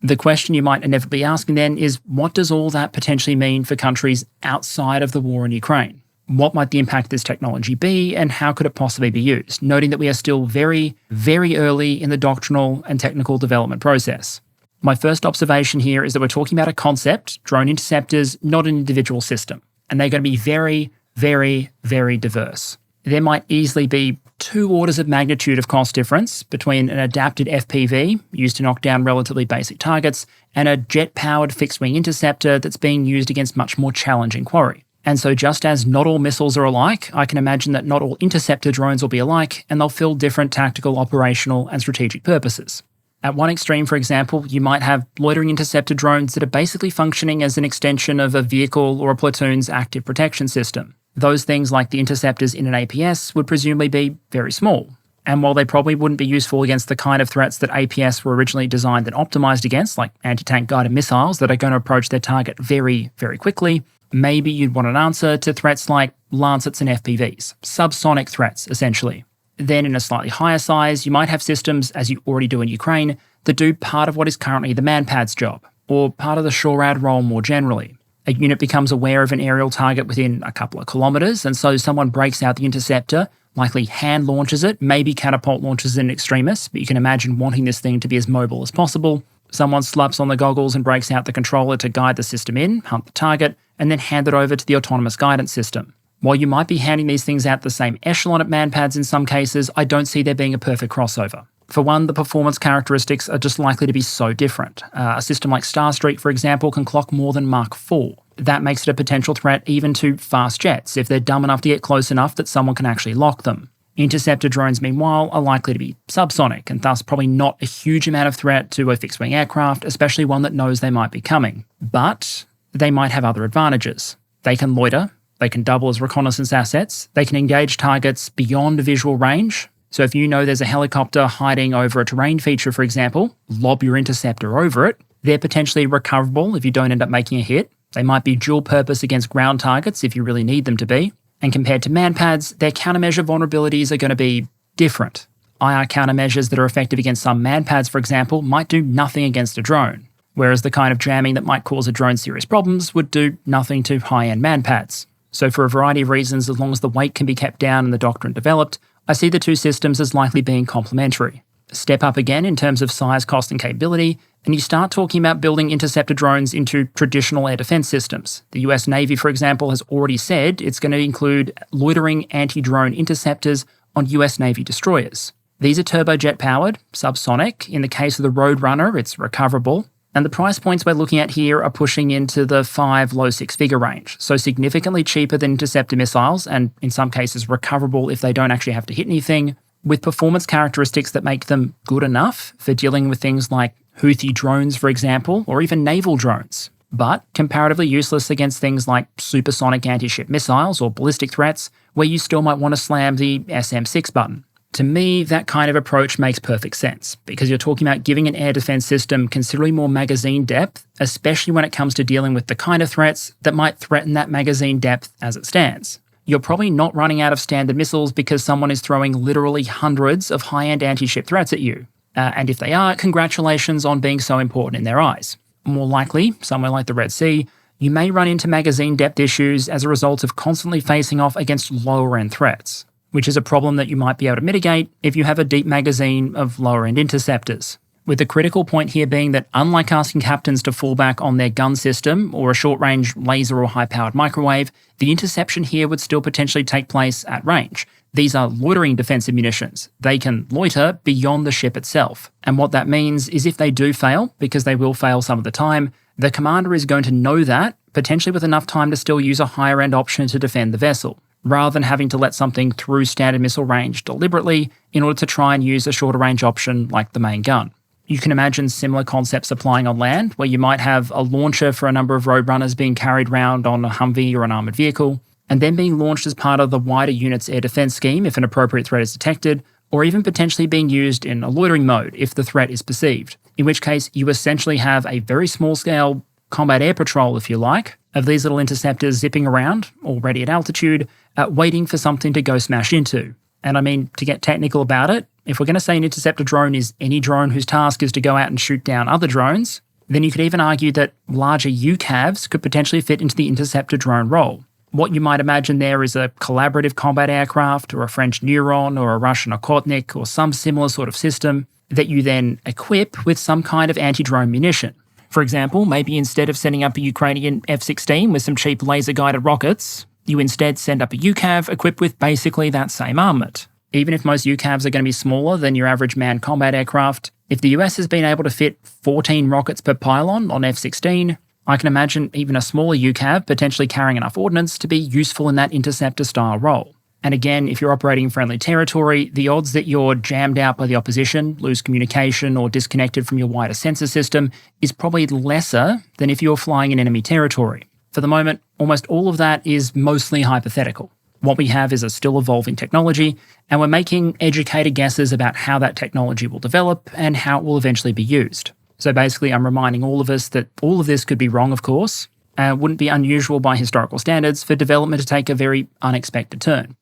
The question you might inevitably be asking then is, what does all that potentially mean for countries outside of the war in Ukraine? What might the impact of this technology be, and how could it possibly be used? Noting that we are still very, very early in the doctrinal and technical development process. My first observation here is that we're talking about a concept, drone interceptors, not an individual system. And they're going to be very, very, very diverse. There might easily be 2 orders of magnitude of cost difference between an adapted FPV used to knock down relatively basic targets and a jet-powered fixed-wing interceptor that's being used against much more challenging quarry. And so just as not all missiles are alike, I can imagine that not all interceptor drones will be alike, and they'll fill different tactical, operational, and strategic purposes. At one extreme, for example, you might have loitering interceptor drones that are basically functioning as an extension of a vehicle or a platoon's active protection system. Those things, like the interceptors in an APS, would presumably be very small. And while they probably wouldn't be useful against the kind of threats that APS were originally designed and optimized against, like anti-tank guided missiles that are going to approach their target very, very quickly, maybe you'd want an answer to threats like Lancets and FPVs, subsonic threats, essentially. Then in a slightly higher size, you might have systems, as you already do in Ukraine, that do part of what is currently the manpad's job, or part of the SHORAD role more generally. A unit becomes aware of an aerial target within a couple of kilometres, and so someone breaks out the interceptor, likely hand launches it, maybe catapult launches in extremis, but you can imagine wanting this thing to be as mobile as possible. Someone slaps on the goggles and breaks out the controller to guide the system in, hunt the target, and then hand it over to the autonomous guidance system. While you might be handing these things out the same echelon at manpads in some cases, I don't see there being a perfect crossover. For one, the performance characteristics are just likely to be so different. A system like Starstreak, for example, can clock more than Mach 4. That makes it a potential threat even to fast jets, if they're dumb enough to get close enough that someone can actually lock them. Interceptor drones, meanwhile, are likely to be subsonic, and thus probably not a huge amount of threat to a fixed-wing aircraft, especially one that knows they might be coming. But they might have other advantages. They can loiter, they can double as reconnaissance assets, they can engage targets beyond visual range. So if you know there's a helicopter hiding over a terrain feature, for example, lob your interceptor over it. They're potentially recoverable if you don't end up making a hit. They might be dual purpose against ground targets if you really need them to be. And compared to manpads, their countermeasure vulnerabilities are going to be different. IR countermeasures that are effective against some manpads, for example, might do nothing against a drone, whereas the kind of jamming that might cause a drone serious problems would do nothing to high-end manpads. So for a variety of reasons, as long as the weight can be kept down and the doctrine developed, I see the two systems as likely being complementary. Step up again in terms of size, cost, and capability, and you start talking about building interceptor drones into traditional air defense systems. The US Navy, for example, has already said it's going to include loitering anti-drone interceptors on US Navy destroyers. These are turbojet-powered, subsonic. In the case of the Roadrunner, it's recoverable. And the price points we're looking at here are pushing into the 5 low 6-figure range, so significantly cheaper than interceptor missiles, and in some cases recoverable if they don't actually have to hit anything, with performance characteristics that make them good enough for dealing with things like Houthi drones, for example, or even naval drones, but comparatively useless against things like supersonic anti-ship missiles or ballistic threats, where you still might want to slam the SM6 button. To me, that kind of approach makes perfect sense, because you're talking about giving an air defense system considerably more magazine depth, especially when it comes to dealing with the kind of threats that might threaten that magazine depth as it stands. You're probably not running out of standard missiles because someone is throwing literally hundreds of high-end anti-ship threats at you. And if they are, congratulations on being so important in their eyes. More likely, somewhere like the Red Sea, you may run into magazine depth issues as a result of constantly facing off against lower-end threats, which is a problem that you might be able to mitigate if you have a deep magazine of lower-end interceptors. with the critical point here being that unlike asking captains to fall back on their gun system or a short-range laser or high-powered microwave, the interception here would still potentially take place at range. These are loitering defensive munitions. They can loiter beyond the ship itself. And what that means is if they do fail, because they will fail some of the time, the commander is going to know that, potentially with enough time to still use a higher-end option to defend the vessel, rather than having to let something through standard missile range deliberately in order to try and use a shorter-range option like the main gun. You can imagine similar concepts applying on land, where you might have a launcher for a number of roadrunners being carried around on a Humvee or an armoured vehicle, and then being launched as part of the wider unit's air defence scheme if an appropriate threat is detected, or even potentially being used in a loitering mode if the threat is perceived, in which case you essentially have a very small-scale combat air patrol, if you like, of these little interceptors zipping around, already at altitude, waiting for something to go smash into. And I mean, to get technical about it, if we're going to say an interceptor drone is any drone whose task is to go out and shoot down other drones, then you could even argue that larger UCAVs could potentially fit into the interceptor drone role. What you might imagine there is a collaborative combat aircraft or a French Neuron or a Russian Okhotnik or some similar sort of system that you then equip with some kind of anti-drone munition. For example, maybe instead of sending up a Ukrainian F-16 with some cheap laser-guided rockets, you instead send up a UCAV equipped with basically that same armament. Even if most UCAVs are going to be smaller than your average manned combat aircraft, if the US has been able to fit 14 rockets per pylon on F-16, I can imagine even a smaller UCAV potentially carrying enough ordnance to be useful in that interceptor-style role. And again, if you're operating in friendly territory, the odds that you're jammed out by the opposition, lose communication, or disconnected from your wider sensor system is probably lesser than if you're flying in enemy territory. For the moment, almost all of that is mostly hypothetical. What we have is a still evolving technology, and we're making educated guesses about how that technology will develop and how it will eventually be used. So basically, I'm reminding all of us that all of this could be wrong, of course, and it wouldn't be unusual by historical standards for development to take a very unexpected turn.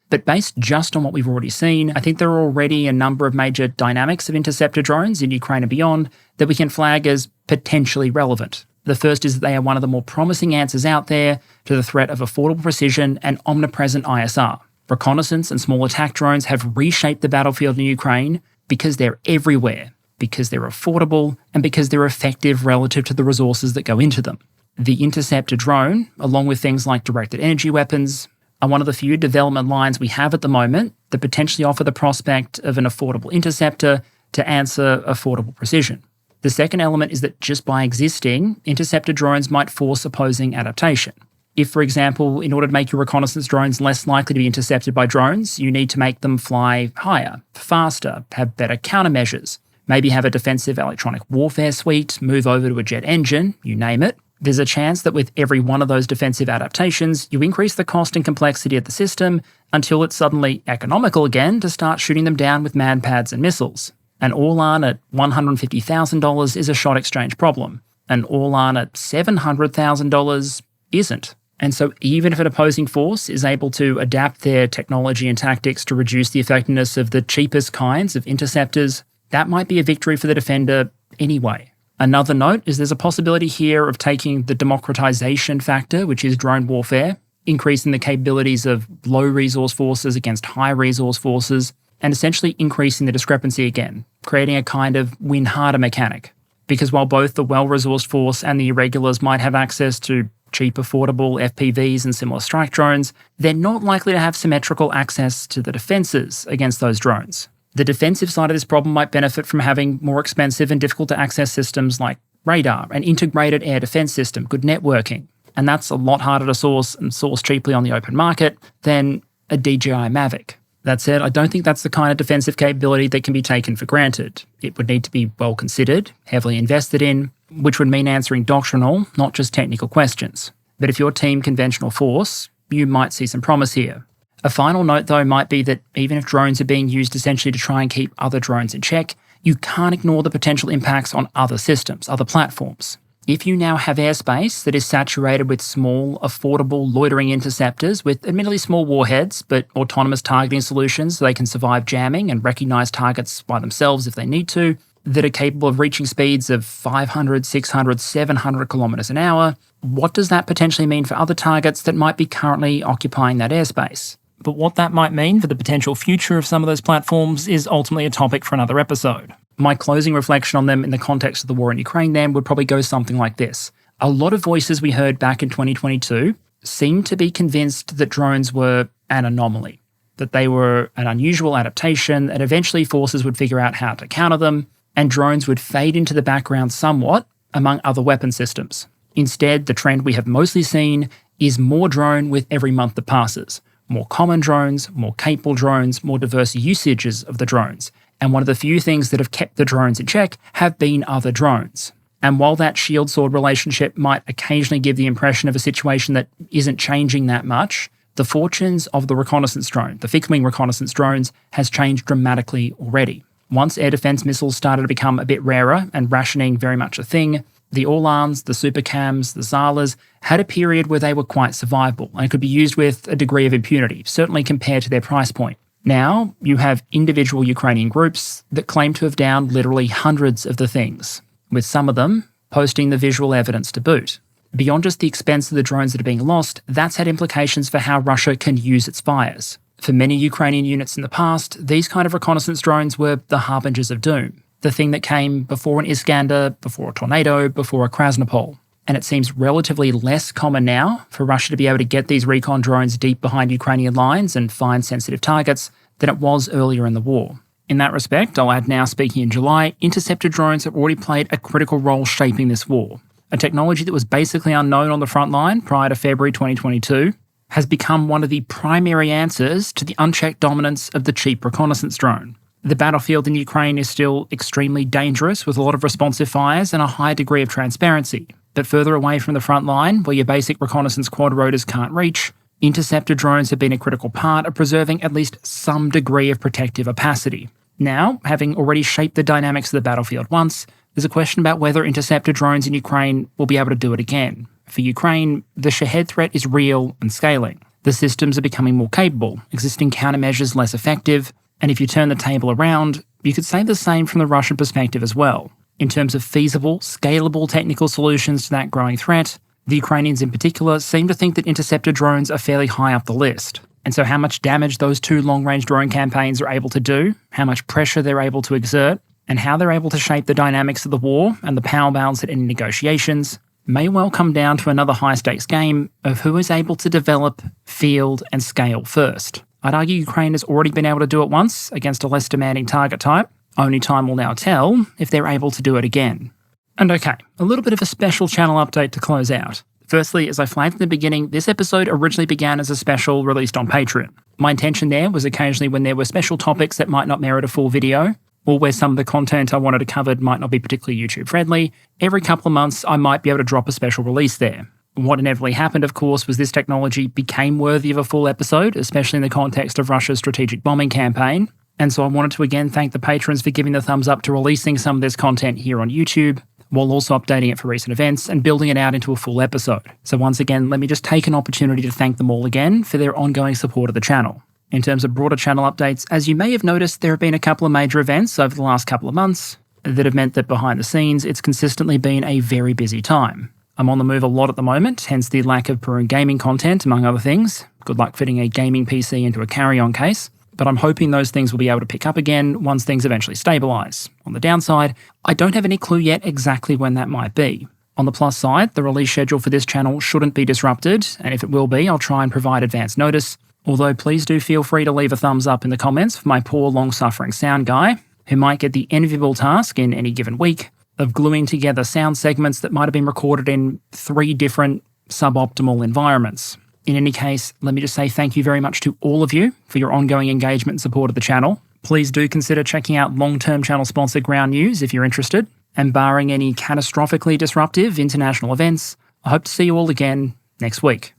But based just on what we've already seen, I think there are already a number of major dynamics of interceptor drones in Ukraine and beyond that we can flag as potentially relevant. The first is that they are one of the more promising answers out there to the threat of affordable precision and omnipresent ISR. Reconnaissance and small attack drones have reshaped the battlefield in Ukraine because they're everywhere, because they're affordable, and because they're effective relative to the resources that go into them. The interceptor drone, along with things like directed energy weapons, are one of the few development lines we have at the moment that potentially offer the prospect of an affordable interceptor to answer affordable precision. The second element is that just by existing, interceptor drones might force opposing adaptation. If, for example, in order to make your reconnaissance drones less likely to be intercepted by drones, you need to make them fly higher, faster, have better countermeasures, maybe have a defensive electronic warfare suite, move over to a jet engine, you name it, there's a chance that with every one of those defensive adaptations, you increase the cost and complexity of the system until it's suddenly economical again to start shooting them down with manned pads and missiles. An all-on at $150,000 is a shot exchange problem. An all-on at $700,000 isn't. And so even if an opposing force is able to adapt their technology and tactics to reduce the effectiveness of the cheapest kinds of interceptors, that might be a victory for the defender anyway. Another note is there's a possibility here of taking the democratization factor, which is drone warfare, increasing the capabilities of low-resource forces against high-resource forces, and essentially increasing the discrepancy again, creating a kind of win harder mechanic. Because while both the well-resourced force and the irregulars might have access to cheap, affordable FPVs and similar strike drones, they're not likely to have symmetrical access to the defences against those drones. The defensive side of this problem might benefit from having more expensive and difficult-to-access systems like radar, an integrated air defence system, good networking, and that's a lot harder to source and source cheaply on the open market than a DJI Mavic. That said, I don't think that's the kind of defensive capability that can be taken for granted. It would need to be well considered, heavily invested in, which would mean answering doctrinal, not just technical questions. But if you're Team Conventional Force, you might see some promise here. A final note, though, might be that even if drones are being used essentially to try and keep other drones in check, you can't ignore the potential impacts on other systems, other platforms. If you now have airspace that is saturated with small, affordable, loitering interceptors with admittedly small warheads, but autonomous targeting solutions so they can survive jamming and recognize targets by themselves if they need to, that are capable of reaching speeds of 500, 600, 700 kilometers an hour, what does that potentially mean for other targets that might be currently occupying that airspace? But what that might mean for the potential future of some of those platforms is ultimately a topic for another episode. My closing reflection on them in the context of the war in Ukraine then would probably go something like this. A lot of voices we heard back in 2022 seemed to be convinced that drones were an anomaly, that they were an unusual adaptation, and eventually forces would figure out how to counter them, and drones would fade into the background somewhat among other weapon systems. Instead, the trend we have mostly seen is more drone with every month that passes. More common drones, more capable drones, more diverse usages of the drones. And one of the few things that have kept the drones in check have been other drones. And while that shield-sword relationship might occasionally give the impression of a situation that isn't changing that much, the fortunes of the reconnaissance drone, the fixed-wing reconnaissance drones, has changed dramatically already. Once air defense missiles started to become a bit rarer and rationing very much a thing, the Orlans, the Supercams, the Zalas had a period where they were quite survivable and could be used with a degree of impunity, certainly compared to their price point. Now, you have individual Ukrainian groups that claim to have downed literally hundreds of the things, with some of them posting the visual evidence to boot. Beyond just the expense of the drones that are being lost, that's had implications for how Russia can use its fires. For many Ukrainian units in the past, these kind of reconnaissance drones were the harbingers of doom. The thing that came before an Iskander, before a Tornado, before a Krasnopol. And it seems relatively less common now for Russia to be able to get these recon drones deep behind Ukrainian lines and find sensitive targets than it was earlier in the war. In that respect, I'll add now, speaking in July, interceptor drones have already played a critical role shaping this war. A technology that was basically unknown on the front line prior to February 2022 has become one of the primary answers to the unchecked dominance of the cheap reconnaissance drone. The battlefield in Ukraine is still extremely dangerous with a lot of responsive fires and a high degree of transparency. But further away from the front line, where your basic reconnaissance quad rotors can't reach, interceptor drones have been a critical part of preserving at least some degree of protective opacity. Now, having already shaped the dynamics of the battlefield once, there's a question about whether interceptor drones in Ukraine will be able to do it again. For Ukraine, the Shahed Threat is real and scaling. The systems are becoming more capable, existing countermeasures less effective, and if you turn the table around, you could say the same from the Russian perspective as well. In terms of feasible, scalable technical solutions to that growing threat, the Ukrainians in particular seem to think that interceptor drones are fairly high up the list. And so how much damage those two long-range drone campaigns are able to do, how much pressure they're able to exert, and how they're able to shape the dynamics of the war and the power balance at any negotiations may well come down to another high-stakes game of who is able to develop, field, and scale first. I'd argue Ukraine has already been able to do it once against a less demanding target type. Only time will now tell if they're able to do it again. And okay, a little bit of a special channel update to close out. Firstly, as I flagged in the beginning, this episode originally began as a special released on Patreon. My intention there was occasionally when there were special topics that might not merit a full video, or where some of the content I wanted to cover might not be particularly YouTube friendly, every couple of months I might be able to drop a special release there. What inevitably happened, of course, was this technology became worthy of a full episode, especially in the context of Russia's strategic bombing campaign. And so I wanted to again thank the patrons for giving the thumbs up to releasing some of this content here on YouTube, while also updating it for recent events and building it out into a full episode. So once again, let me just take an opportunity to thank them all again for their ongoing support of the channel. In terms of broader channel updates, as you may have noticed, there have been a couple of major events over the last couple of months that have meant that behind the scenes, it's consistently been a very busy time. I'm on the move a lot at the moment, hence the lack of Peru gaming content, among other things. Good luck fitting a gaming PC into a carry-on case. But I'm hoping those things will be able to pick up again once things eventually stabilise. On the downside, I don't have any clue yet exactly when that might be. On the plus side, the release schedule for this channel shouldn't be disrupted, and if it will be, I'll try and provide advance notice. Although please do feel free to leave a thumbs up in the comments for my poor long-suffering sound guy, who might get the enviable task in any given week of gluing together sound segments that might have been recorded in 3 different suboptimal environments. In any case, let me just say thank you very much to all of you for your ongoing engagement and support of the channel. Please do consider checking out long-term channel sponsor Ground News if you're interested. And barring any catastrophically disruptive international events, I hope to see you all again next week.